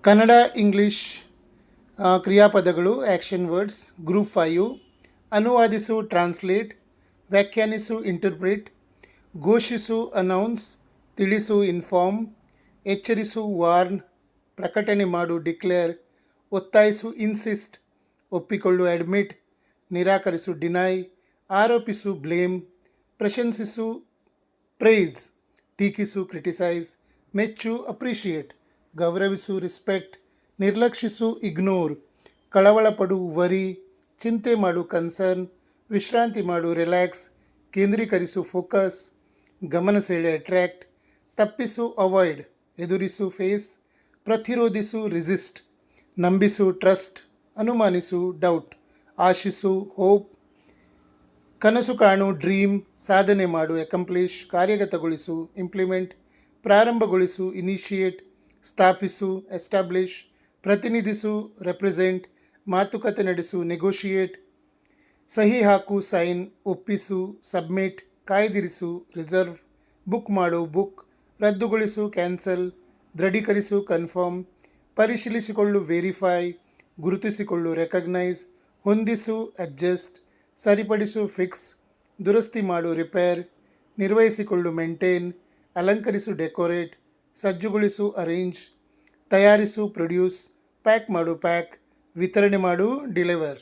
Kannada English ಕ್ರಿಯಾಪದಗಳು action words group 5. ಅನುವಾದಿಸು translate, ವ್ಯಾಖ್ಯಾನಿಸು ಇಂಟರ್ಪ್ರಿಟ್, ಘೋಷಿಸು ಅನೌನ್ಸ್, ತಿಳಿಸು ಇನ್ಫಾರ್ಮ್, ಎಚ್ಚರಿಸು ವಾರ್ನ್, ಪ್ರಕಟಣೆ ಮಾಡು ಡಿಕ್ಲೇರ್, ಒತ್ತಾಯಿಸು ಇನ್ಸಿಸ್ಟ್, ಒಪ್ಪಿಕೊಳ್ಳು ಅಡ್ಮಿಟ್, ನಿರಾಕರಿಸು ಡಿನೈ, ಆರೋಪಿಸು ಬ್ಲೇಮ್, ಪ್ರಶಂಸಿಸು ಪ್ರೈಸ್, ಟೀಕಿಸು ಕ್ರಿಟಿಸೈಸ್, ಮೆಚ್ಚು ಅಪ್ರಿಷಿಯೇಟ್, ಗೌರವಿಸು ರಿಸ್ಪೆಕ್ಟ್, ನಿರ್ಲಕ್ಷಿಸು ಇಗ್ನೋರ್, ಕಳವಳಪಡು ವರಿ, ಚಿಂತೆ ಮಾಡು ಕನ್ಸರ್ನ್, ವಿಶ್ರಾಂತಿ ಮಾಡು ರಿಲ್ಯಾಕ್ಸ್, ಕೇಂದ್ರೀಕರಿಸು ಫೋಕಸ್, ಗಮನ ಸೆಳೆ ಅಟ್ರ್ಯಾಕ್ಟ್, ತಪ್ಪಿಸು ಅವಾಯ್ಡ್, ಎದುರಿಸು ಫೇಸ್, ಪ್ರತಿರೋಧಿಸು ರಿಸಿಸ್ಟ್, ನಂಬಿಸು ಟ್ರಸ್ಟ್, ಅನುಮಾನಿಸು ಡೌಟ್, ಆಶಿಸು ಹೋಪ್, ಕನಸು ಕಾಣು ಡ್ರೀಮ್, ಸಾಧನೆ ಮಾಡು ಅಕಂಪ್ಲಿಷ್, ಕಾರ್ಯಗತಗೊಳಿಸು ಇಂಪ್ಲಿಮೆಂಟ್, ಪ್ರಾರಂಭಗೊಳಿಸು ಇನಿಷಿಯೇಟ್, ಸ್ಥಾಪಿಸು ಎಸ್ಟಾಬ್ಲಿಷ್, ಪ್ರತಿನಿಧಿಸು ರೆಪ್ರೆಸೆಂಟ್, ಮಾತುಕತೆ ನಡೆಸು ನೆಗೋಷಿಯೇಟ್, ಸಹಿ ಹಾಕು ಸೈನ್, ಒಪ್ಪಿಸು ಸಬ್ಮಿಟ್, ಕಾಯ್ದಿರಿಸು ರಿಸರ್ವ್, ಬುಕ್ ಮಾಡು ಬುಕ್, ರದ್ದುಗೊಳಿಸು ಕ್ಯಾನ್ಸಲ್, ದೃಢೀಕರಿಸು ಕನ್ಫರ್ಮ್, ಪರಿಶೀಲಿಸಿಕೊಳ್ಳು ವೆರಿಫೈ, ಗುರುತಿಸಿಕೊಳ್ಳು ರೆಕಗ್ನೈಸ್, ಹೊಂದಿಸು ಅಡ್ಜಸ್ಟ್, ಸರಿಪಡಿಸು ಫಿಕ್ಸ್, ದುರಸ್ತಿ ಮಾಡು ರಿಪೇರ್, ನಿರ್ವಹಿಸಿಕೊಳ್ಳು ಮೇಂಟೈನ್, ಅಲಂಕರಿಸು ಡೆಕೋರೇಟ್, ಸಜ್ಜುಗೊಳಿಸು ಅರೇಂಜ್, ತಯಾರಿಸು ಪ್ರೊಡ್ಯೂಸ್, ಪ್ಯಾಕ್ ಮಾಡು ಪ್ಯಾಕ್, ವಿತರಣೆ ಮಾಡು ಡಿಲಿವರ್.